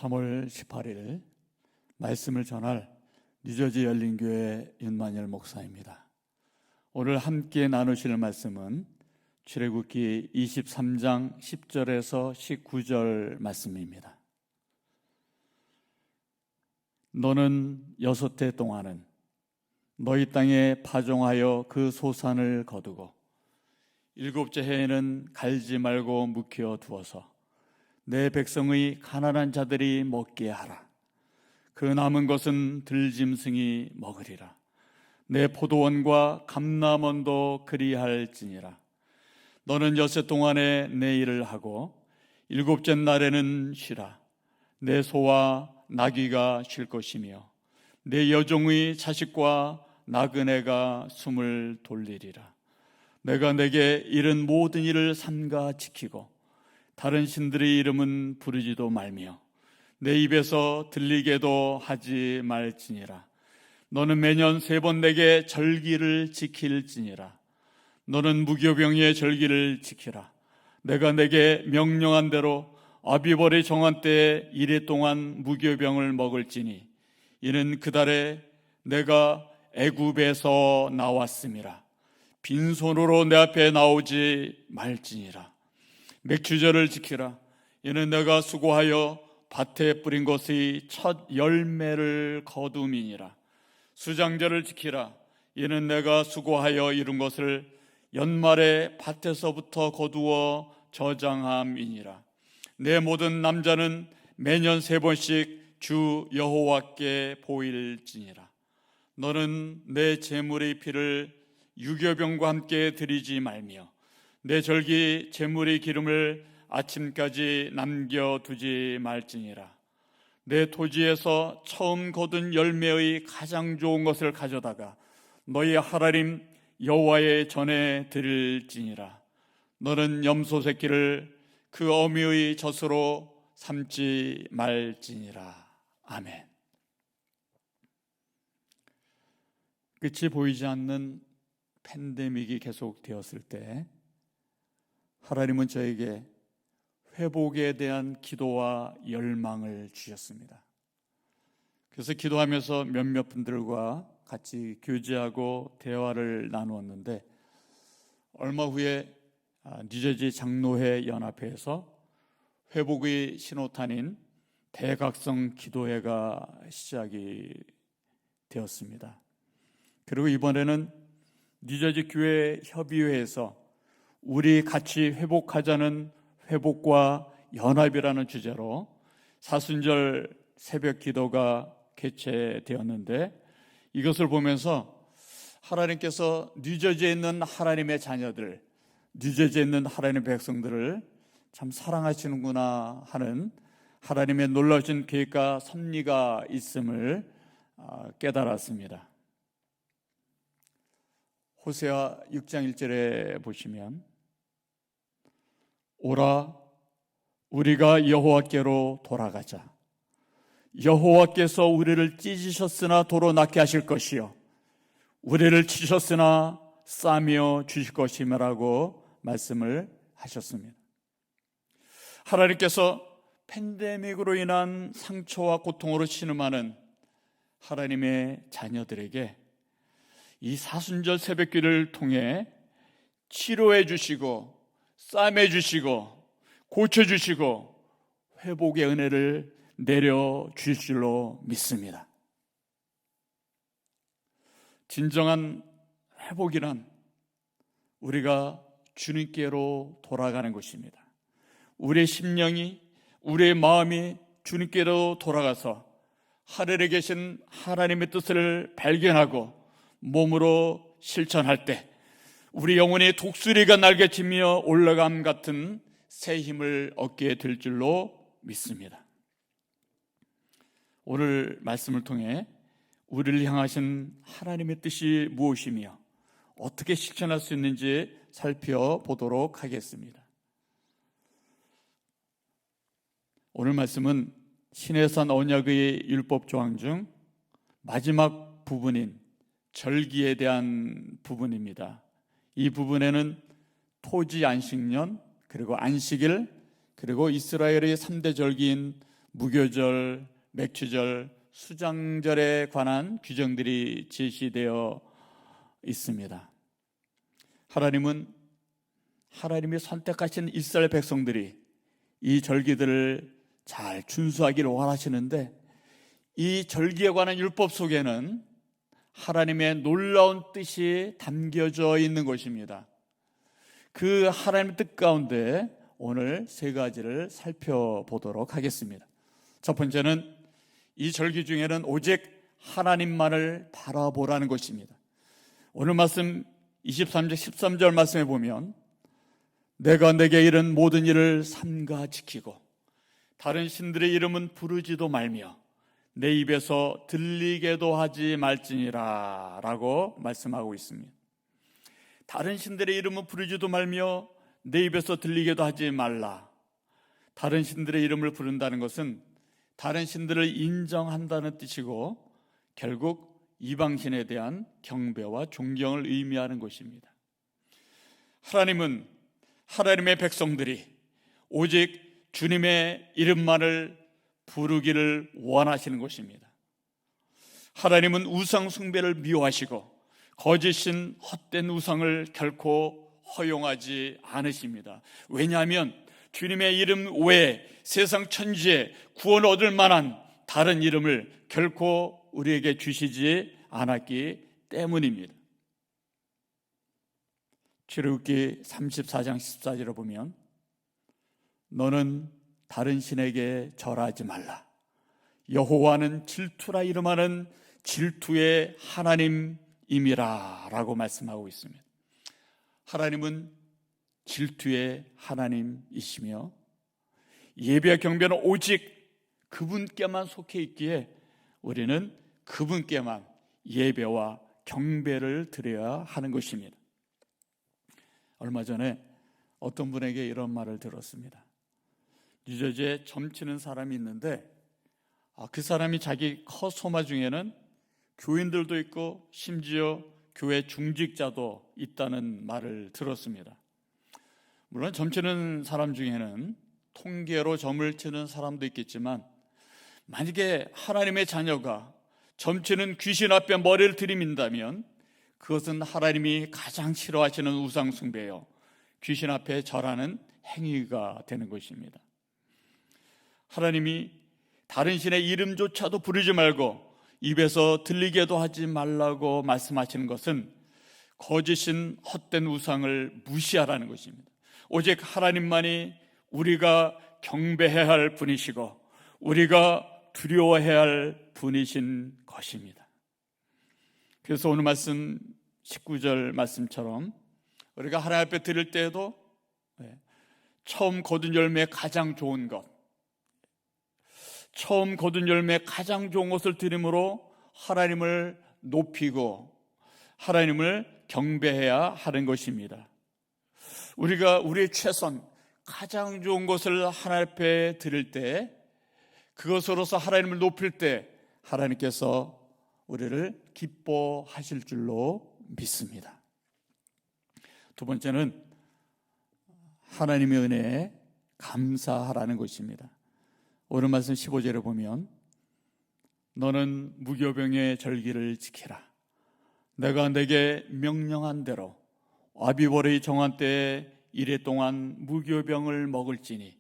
3월 18일 말씀을 전할 뉴저지 열린교회 윤만열 목사입니다. 오늘 함께 나누실 말씀은 출애굽기 23장 10절에서 19절 말씀입니다. 너는 6해 동안은 너희 땅에 파종하여 그 소산을 거두고 7째 해에는 갈지 말고 묵혀 두어서 내 백성의 가난한 자들이 먹게 하라. 그 남은 것은 들짐승이 먹으리라. 내 포도원과 감람원도 그리할지니라. 너는 6해 동안에 내 일을 하고 7째 날에는 쉬라. 내 소와 나귀가 쉴 것이며 내 여종의 자식과 나그네가 숨을 돌리리라. 내가 내게 이른 모든 일을 삼가 지키고 다른 신들의 이름은 부르지도 말며 내 입에서 들리게도 하지 말지니라. 너는 매년 3번 내게 절기를 지킬지니라. 너는 무교병의 절기를 지키라. 내가 내게 명령한 대로 아비벌의 정한 때에 1해 동안 무교병을 먹을지니 이는 그 달에 내가 애굽에서 나왔음이라. 빈손으로 내 앞에 나오지 말지니라. 맥주절을 지키라. 이는 내가 수고하여 밭에 뿌린 것의 첫 열매를 거둠이니라. 수장절을 지키라. 이는 내가 수고하여 이룬 것을 연말에 밭에서부터 거두어 저장함이니라. 내 모든 남자는 매년 3번씩 주 여호와께 보일지니라. 너는 내 제물의 피를 유교병과 함께 드리지 말며 내 절기 제물의 기름을 아침까지 남겨두지 말지니라. 내 토지에서 처음 거둔 열매의 가장 좋은 것을 가져다가 너희 하나님 여호와의 전에 드릴지니라. 너는 염소 새끼를 그 어미의 젖으로 삼지 말지니라. 아멘. 끝이 보이지 않는 팬데믹이 계속되었을 때 하나님은 저에게 회복에 대한 기도와 열망을 주셨습니다. 그래서 기도하면서 몇몇 분들과 같이 교제하고 대화를 나누었는데 얼마 후에 뉴저지 장로회 연합회에서 회복의 신호탄인 대각성 기도회가 시작이 되었습니다. 그리고 이번에는 뉴저지 교회 협의회에서 우리 같이 회복하자는 회복과 연합이라는 주제로 사순절 새벽 기도가 개최되었는데 이것을 보면서 하나님께서 뉴저지에 있는 하나님의 자녀들, 뉴저지에 있는 하나님의 백성들을 참 사랑하시는구나 하는 하나님의 놀라우신 계획과 섭리가 있음을 깨달았습니다. 호세아 6장 1절에 보시면 오라 우리가 여호와께로 돌아가자. 여호와께서 우리를 찢으셨으나 도로 낫게 하실 것이요 우리를 치셨으나 싸며 주실 것이라고 말씀을 하셨습니다. 하나님께서 팬데믹으로 인한 상처와 고통으로 신음하는 하나님의 자녀들에게 이 사순절 새벽기를 통해 치료해 주시고 싸매 주시고 고쳐 주시고 회복의 은혜를 내려 주실 줄로 믿습니다. 진정한 회복이란 우리가 주님께로 돌아가는 것입니다. 우리의 심령이 우리의 마음이 주님께로 돌아가서 하늘에 계신 하나님의 뜻을 발견하고 몸으로 실천할 때 우리 영혼의 독수리가 날개치며 올라감 같은 새 힘을 얻게 될 줄로 믿습니다. 오늘 말씀을 통해 우리를 향하신 하나님의 뜻이 무엇이며 어떻게 실천할 수 있는지 살펴보도록 하겠습니다. 오늘 말씀은 신해산 언약의 율법 조항 중 마지막 부분인 절기에 대한 부분입니다. 이 부분에는 토지 안식년, 그리고 안식일, 그리고 이스라엘의 3대 절기인 무교절, 맥주절, 수장절에 관한 규정들이 제시되어 있습니다. 하나님은 하나님이 선택하신 이스라엘 백성들이 이 절기들을 잘 준수하기를 원하시는데, 이 절기에 관한 율법 속에는 하나님의 놀라운 뜻이 담겨져 있는 것입니다. 그 하나님의 뜻 가운데 오늘 세 가지를 살펴보도록 하겠습니다. 첫 번째는 이 절기 중에는 오직 하나님만을 바라보라는 것입니다. 오늘 말씀 23절 13절 말씀에 보면, 내가 내게 이른 모든 일을 삼가 지키고 다른 신들의 이름은 부르지도 말며 내 입에서 들리게도 하지 말지니라 라고 말씀하고 있습니다. 다른 신들의 이름은 부르지도 말며 내 입에서 들리게도 하지 말라. 다른 신들의 이름을 부른다는 것은 다른 신들을 인정한다는 뜻이고, 결국 이방신에 대한 경배와 존경을 의미하는 것입니다. 하나님은 하나님의 백성들이 오직 주님의 이름만을 부르기를 원하시는 것입니다. 하나님은 우상 숭배를 미워하시고 거짓인 헛된 우상을 결코 허용하지 않으십니다. 왜냐하면 주님의 이름 외에 세상 천지에 구원을 얻을 만한 다른 이름을 결코 우리에게 주시지 않았기 때문입니다. 출애굽기 34장 14절을 보면, 너는 다른 신에게 절하지 말라. 여호와는 질투라 이름하는 질투의 하나님임이라 라고 말씀하고 있습니다. 하나님은 질투의 하나님이시며 예배와 경배는 오직 그분께만 속해 있기에 우리는 그분께만 예배와 경배를 드려야 하는 것입니다. 얼마 전에 어떤 분에게 이런 말을 들었습니다. 뉴저지에 점치는 사람이 있는데, 그 사람이 자기 커소마 중에는 교인들도 있고 심지어 교회 중직자도 있다는 말을 들었습니다. 물론 점치는 사람 중에는 통계로 점을 치는 사람도 있겠지만, 만약에 하나님의 자녀가 점치는 귀신 앞에 머리를 들이민다면 그것은 하나님이 가장 싫어하시는 우상 숭배요, 귀신 앞에 절하는 행위가 되는 것입니다. 하나님이 다른 신의 이름조차도 부르지 말고 입에서 들리게도 하지 말라고 말씀하시는 것은 거짓인 헛된 우상을 무시하라는 것입니다. 오직 하나님만이 우리가 경배해야 할 분이시고 우리가 두려워해야 할 분이신 것입니다. 그래서 오늘 말씀 19절 말씀처럼 우리가 하나님 앞에 드릴 때에도 처음 거둔 열매 가장 좋은 것, 처음 거둔 열매 가장 좋은 것을 드림으로 하나님을 높이고 하나님을 경배해야 하는 것입니다. 우리가 우리의 최선, 가장 좋은 것을 하나님 앞에 드릴 때, 그것으로서 하나님을 높일 때 하나님께서 우리를 기뻐하실 줄로 믿습니다. 두 번째는 하나님의 은혜에 감사하라는 것입니다. 오늘 말씀 15절에 보면, 너는 무교병의 절기를 지키라. 내가 내게 명령한 대로 아비월의 정한 때에 이래 동안 무교병을 먹을지니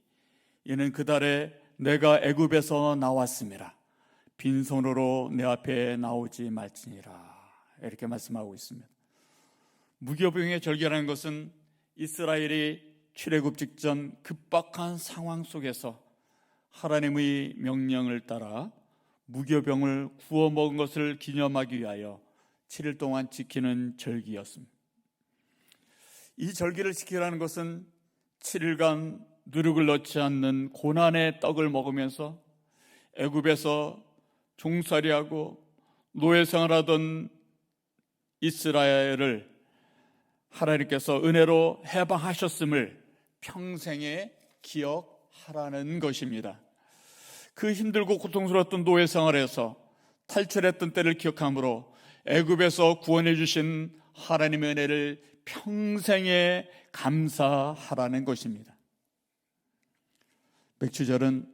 이는 그 달에 내가 애굽에서 나왔음이라. 빈손으로 내 앞에 나오지 말지니라. 이렇게 말씀하고 있습니다. 무교병의 절기라는 것은 이스라엘이 출애굽 직전 급박한 상황 속에서 하나님의 명령을 따라 무교병을 구워 먹은 것을 기념하기 위하여 7일 동안 지키는 절기였습니다. 이 절기를 지키라는 것은 7일간 누룩을 넣지 않는 고난의 떡을 먹으면서 애굽에서 종살이하고 노예생활하던 이스라엘을 하나님께서 은혜로 해방하셨음을 평생에 기억하라는 것입니다. 그 힘들고 고통스러웠던 노예생활에서 탈출했던 때를 기억함으로 애굽에서 구원해 주신 하나님의 은혜를 평생에 감사하라는 것입니다. 맥주절은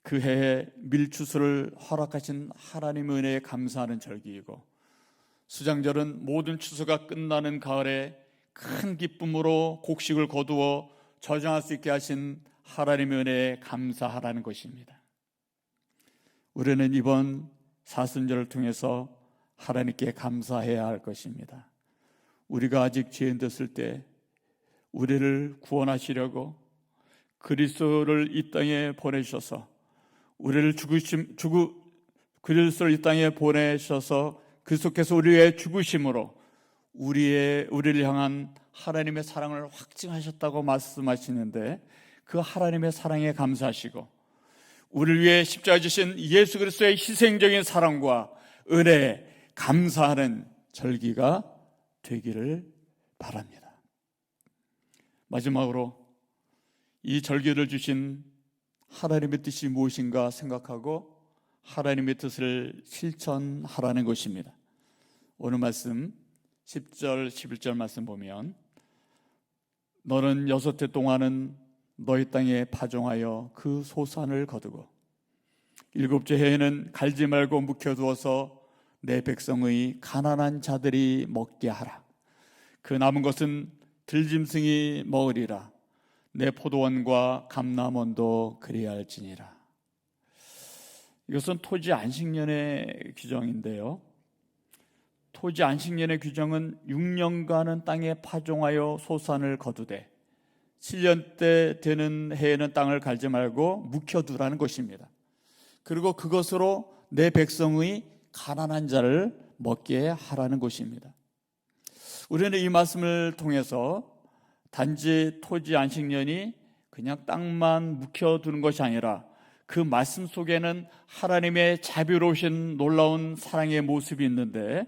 그 해에 밀추수를 허락하신 하나님의 은혜에 감사하는 절기이고, 수장절은 모든 추수가 끝나는 가을에 큰 기쁨으로 곡식을 거두어 저장할 수 있게 하신 하나님의 은혜에 감사하라는 것입니다. 우리는 이번 사순절을 통해서 하나님께 감사해야 할 것입니다. 우리가 아직 죄인 됐을 때 우리를 구원하시려고 그리스도를 이 땅에 보내셔서 그리스도를 이 땅에 보내셔서 그리스도께서 우리의 죽으심으로 우리를 향한 하나님의 사랑을 확증하셨다고 말씀하시는데, 그 하나님의 사랑에 감사하시고 우리를 위해 십자가 지신 예수 그리스도의 희생적인 사랑과 은혜에 감사하는 절기가 되기를 바랍니다. 마지막으로 이 절기를 주신 하나님의 뜻이 무엇인가 생각하고 하나님의 뜻을 실천하라는 것입니다. 오늘 말씀 10절 11절 말씀 보면, 너는 6해 동안은 너희 땅에 파종하여 그 소산을 거두고 7째 해에는 갈지 말고 묵혀두어서 내 백성의 가난한 자들이 먹게 하라. 그 남은 것은 들짐승이 먹으리라. 내 포도원과 감람원도 그리할지니라. 이것은 토지 안식년의 규정인데요, 토지 안식년의 규정은 6년간은 땅에 파종하여 소산을 거두되 7년 때 되는 해에는 땅을 갈지 말고 묵혀두라는 것입니다. 그리고 그것으로 내 백성의 가난한 자를 먹게 하라는 것입니다. 우리는 이 말씀을 통해서 단지 토지 안식년이 그냥 땅만 묵혀두는 것이 아니라 그 말씀 속에는 하나님의 자비로우신 놀라운 사랑의 모습이 있는데,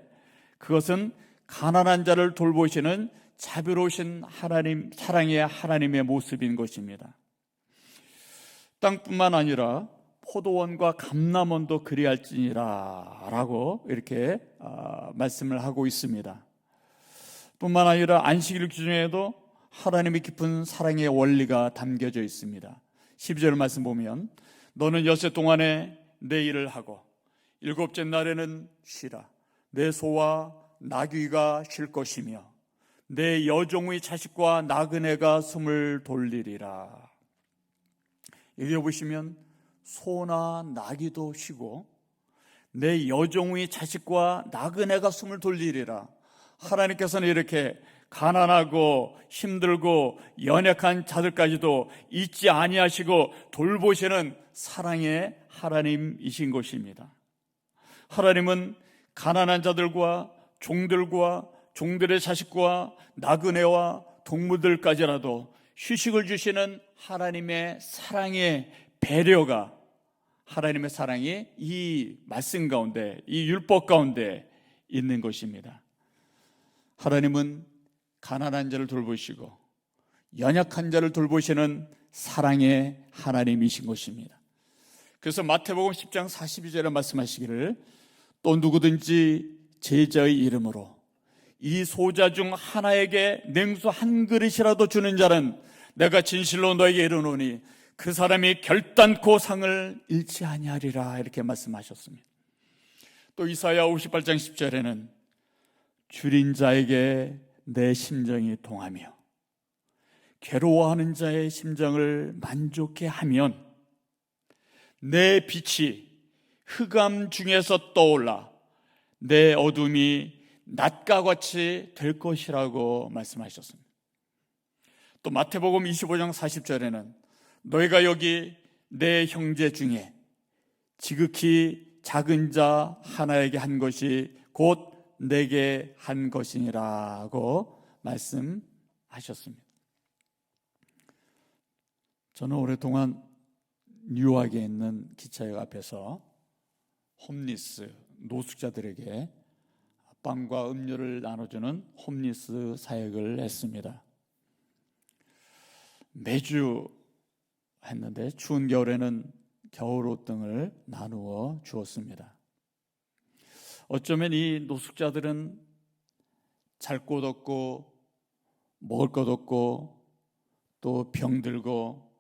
그것은 가난한 자를 돌보시는 자비로우신 하나님, 사랑의 하나님의 모습인 것입니다. 땅뿐만 아니라 포도원과 감람원도 그리할지니라 라고 이렇게 말씀을 하고 있습니다. 뿐만 아니라 안식일 규정에도 하나님의 깊은 사랑의 원리가 담겨져 있습니다. 12절 말씀 보면, 너는 6해 동안에 내 일을 하고 7째 날에는 쉬라. 내 소와 나귀가 쉴 것이며 내 여종의 자식과 나그네가 숨을 돌리리라. 여기 보시면 소나 나귀도 쉬고 내 여종의 자식과 나그네가 숨을 돌리리라. 하나님께서는 이렇게 가난하고 힘들고 연약한 자들까지도 잊지 아니하시고 돌보시는 사랑의 하나님이신 것입니다. 하나님은 가난한 자들과 종들과 종들의 자식과 나그네와 동물들까지라도 휴식을 주시는 하나님의 사랑의 배려가, 하나님의 사랑이 이 말씀 가운데, 이 율법 가운데 있는 것입니다. 하나님은 가난한 자를 돌보시고 연약한 자를 돌보시는 사랑의 하나님이신 것입니다. 그래서 마태복음 10장 42절에 말씀하시기를, 또 누구든지 제자의 이름으로 이 소자 중 하나에게 냉수 한 그릇이라도 주는 자는 내가 진실로 너에게 이르노니 그 사람이 결단코 상을 잃지 아니하리라, 이렇게 말씀하셨습니다. 또 이사야 58장 10절에는 줄인 자에게 내 심정이 동하며 괴로워하는 자의 심정을 만족해 하면 내 빛이 흑암 중에서 떠올라 내 어둠이 낮과 같이 될 것이라고 말씀하셨습니다. 또 마태복음 25장 40절에는 너희가 여기 내 형제 중에 지극히 작은 자 하나에게 한 것이 곧 내게 한 것이니라고 말씀하셨습니다. 저는 오랫동안 뉴욕에 있는 기차역 앞에서 홈리스, 노숙자들에게 빵과 음료를 나눠주는 홈리스 사역을 했습니다. 매주 했는데 추운 겨울에는 겨울옷 등을 나누어 주었습니다. 어쩌면 이 노숙자들은 잘 곳 없고 먹을 것 없고 또 병들고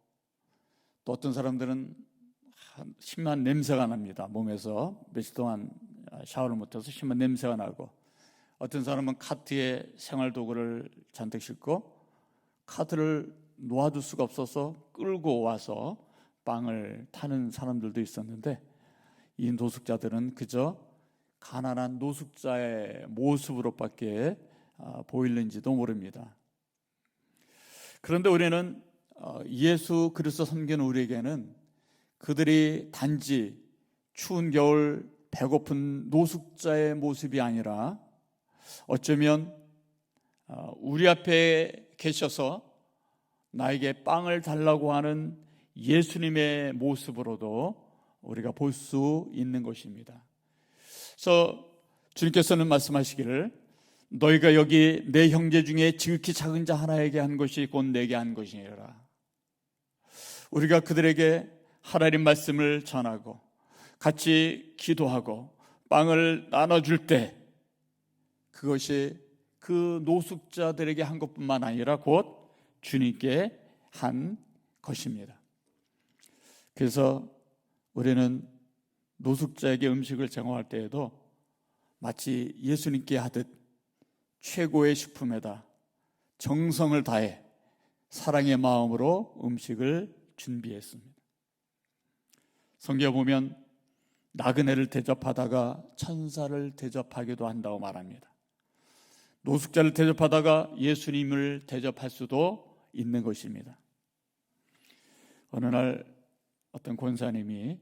또 어떤 사람들은 심한 냄새가 납니다. 몸에서 며칠 동안 샤워를 못해서 심한 냄새가 나고, 어떤 사람은 카트에 생활도구를 잔뜩 싣고 카트를 놓아둘 수가 없어서 끌고 와서 빵을 타는 사람들도 있었는데, 이 노숙자들은 그저 가난한 노숙자의 모습으로밖에 보이는지도 모릅니다. 그런데 우리는 예수 그리스도 섬기는 우리에게는 그들이 단지 추운 겨울 배고픈 노숙자의 모습이 아니라 어쩌면 우리 앞에 계셔서 나에게 빵을 달라고 하는 예수님의 모습으로도 우리가 볼 수 있는 것입니다. 그래서 주님께서는 말씀하시기를 너희가 여기 내 형제 중에 지극히 작은 자 하나에게 한 것이 곧 내게 한 것이니라. 우리가 그들에게 하나님 말씀을 전하고 같이 기도하고 빵을 나눠줄 때 그것이 그 노숙자들에게 한 것뿐만 아니라 곧 주님께 한 것입니다. 그래서 우리는 노숙자에게 음식을 제공할 때에도 마치 예수님께 하듯 최고의 식품에다 정성을 다해 사랑의 마음으로 음식을 준비했습니다. 성경에 보면 나그네를 대접하다가 천사를 대접하기도 한다고 말합니다. 노숙자를 대접하다가 예수님을 대접할 수도 있는 것입니다. 어느 날 어떤 권사님이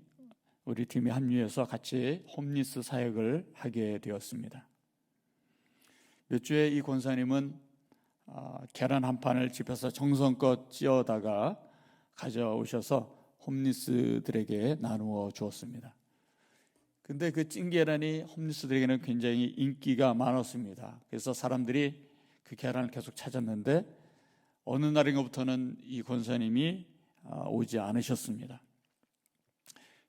우리 팀에 합류해서 같이 홈리스 사역을 하게 되었습니다. 몇 주에 이 권사님은 계란 한 판을 집에서 정성껏 찧어다가 가져오셔서 홈리스들에게 나누어 주었습니다. 근데 그 찐 계란이 홈리스들에게는 굉장히 인기가 많았습니다. 그래서 사람들이 그 계란을 계속 찾았는데 어느 날인가부터는 이 권사님이 오지 않으셨습니다.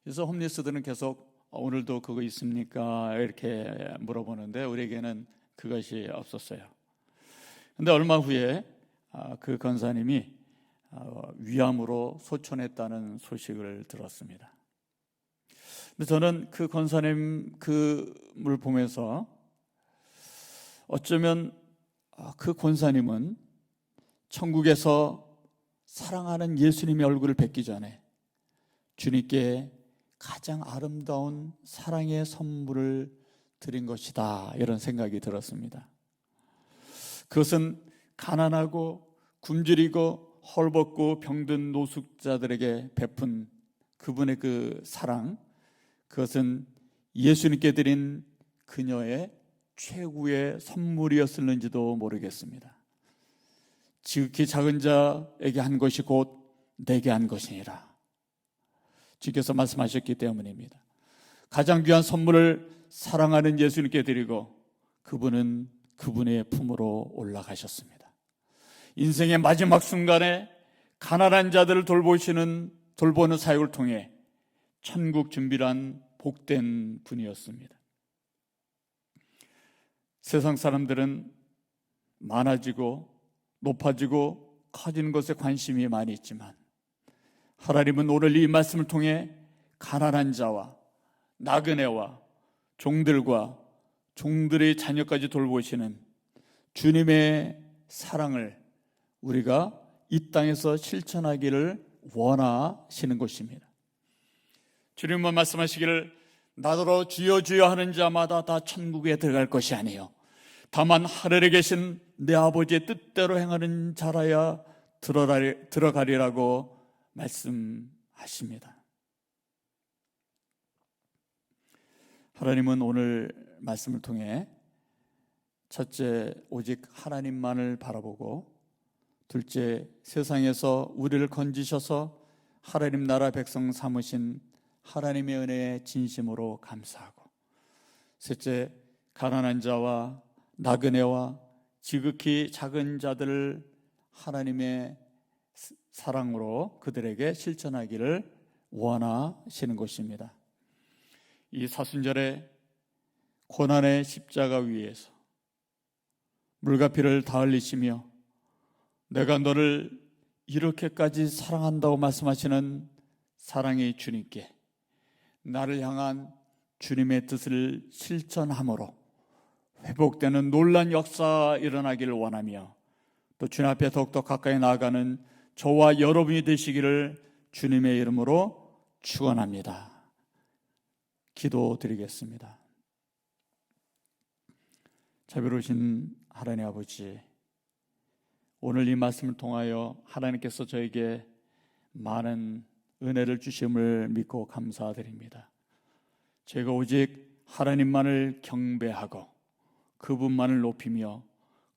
그래서 홈리스들은 계속 오늘도 그거 있습니까? 이렇게 물어보는데 우리에게는 그것이 없었어요. 그런데 얼마 후에 그 권사님이 위암으로 소천했다는 소식을 들었습니다. 근데 저는 그 권사님 그를 보면서 어쩌면 그 권사님은 천국에서 사랑하는 예수님의 얼굴을 뵙기 전에 주님께 가장 아름다운 사랑의 선물을 드린 것이다, 이런 생각이 들었습니다. 그것은 가난하고 굶주리고 헐벗고 병든 노숙자들에게 베푼 그분의 그 사랑, 그것은 예수님께 드린 그녀의 최고의 선물이었을는지도 모르겠습니다. 지극히 작은 자에게 한 것이 곧 내게 한 것이니라. 주께서 말씀하셨기 때문입니다. 가장 귀한 선물을 사랑하는 예수님께 드리고 그분은 그분의 품으로 올라가셨습니다. 인생의 마지막 순간에 가난한 자들을 돌보는 사역을 통해 천국 준비를 한 복된 분이었습니다. 세상 사람들은 많아지고 높아지고 커지는 것에 관심이 많이 있지만 하나님은 오늘 이 말씀을 통해 가난한 자와 나그네와 종들과 종들의 자녀까지 돌보시는 주님의 사랑을 우리가 이 땅에서 실천하기를 원하시는 것입니다. 주님은 말씀하시기를 나더러 주여 주여 하는 자마다 다 천국에 들어갈 것이 아니요 다만 하늘에 계신 내 아버지의 뜻대로 행하는 자라야 들어가리라고 말씀하십니다. 하나님은 오늘 말씀을 통해 첫째, 오직 하나님만을 바라보고, 둘째, 세상에서 우리를 건지셔서 하나님 나라 백성 삼으신 하나님의 은혜에 진심으로 감사하고, 셋째, 가난한 자와 나그네와 지극히 작은 자들을 하나님의 사랑으로 그들에게 실천하기를 원하시는 것입니다. 이 사순절에 고난의 십자가 위에서 물과 피를 다 흘리시며 내가 너를 이렇게까지 사랑한다고 말씀하시는 사랑의 주님께 나를 향한 주님의 뜻을 실천함으로 회복되는 놀라운 역사가 일어나기를 원하며 또 주님 앞에 더욱더 가까이 나아가는 저와 여러분이 되시기를 주님의 이름으로 축원합니다. 기도드리겠습니다. 자비로우신 하나님 아버지, 오늘 이 말씀을 통하여 하나님께서 저에게 많은 은혜를 주심을 믿고 감사드립니다. 제가 오직 하나님만을 경배하고 그분만을 높이며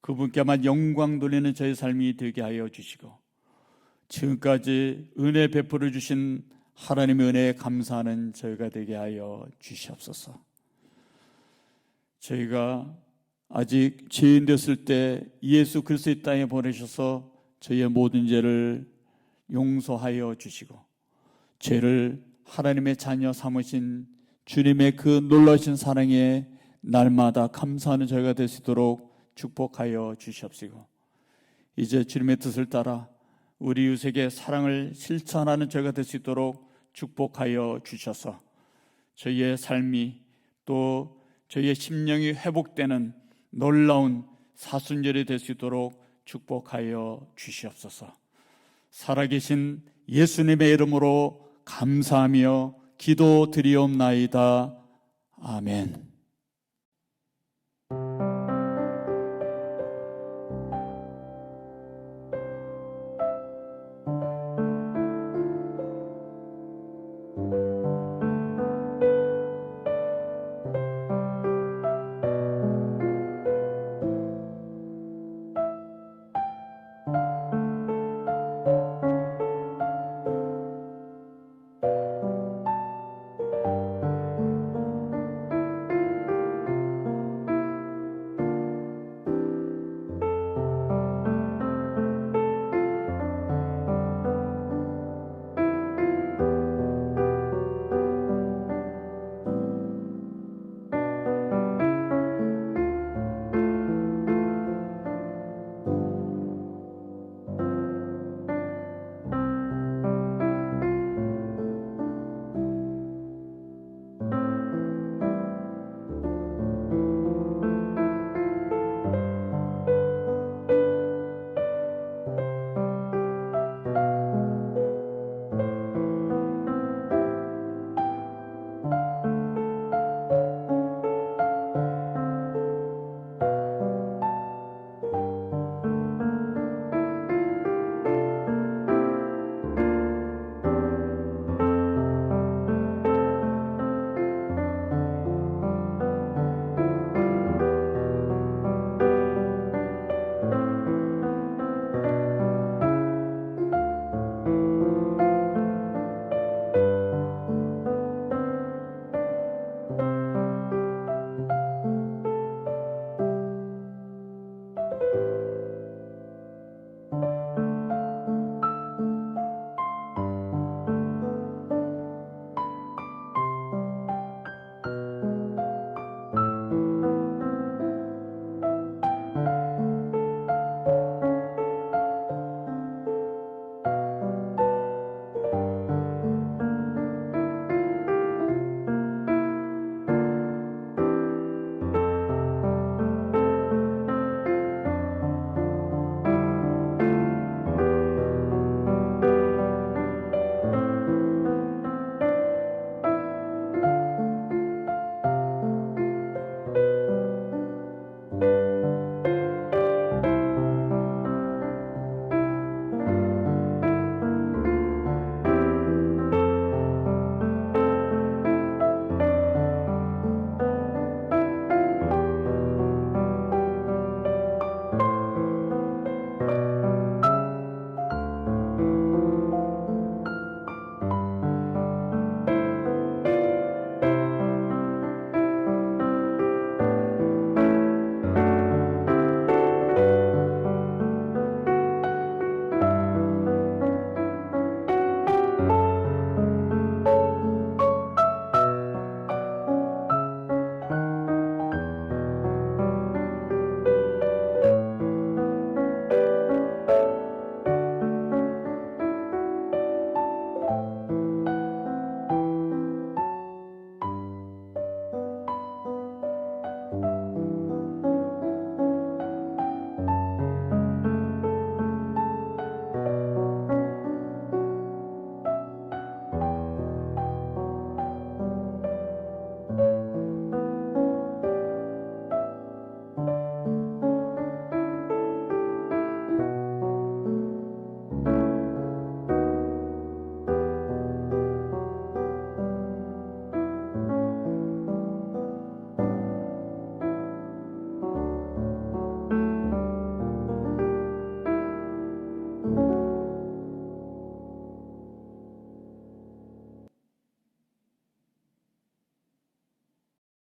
그분께만 영광 돌리는 저의 삶이 되게 하여 주시고, 지금까지 은혜 베풀어 주신 하나님의 은혜에 감사하는 저희가 되게 하여 주시옵소서. 저희가 아직 죄인 됐을 때 예수 그리스도의 땅에 보내셔서 저희의 모든 죄를 용서하여 주시고 죄를 하나님의 자녀 삼으신 주님의 그 놀라신 사랑에 날마다 감사하는 저희가 될 수 있도록 축복하여 주시옵시고, 이제 주님의 뜻을 따라 우리 이웃에게 사랑을 실천하는 저희가 될 수 있도록 축복하여 주셔서 저희의 삶이 또 저희의 심령이 회복되는 놀라운 사순절이 될 수 있도록 축복하여 주시옵소서. 살아계신 예수님의 이름으로 감사하며 기도드리옵나이다. 아멘.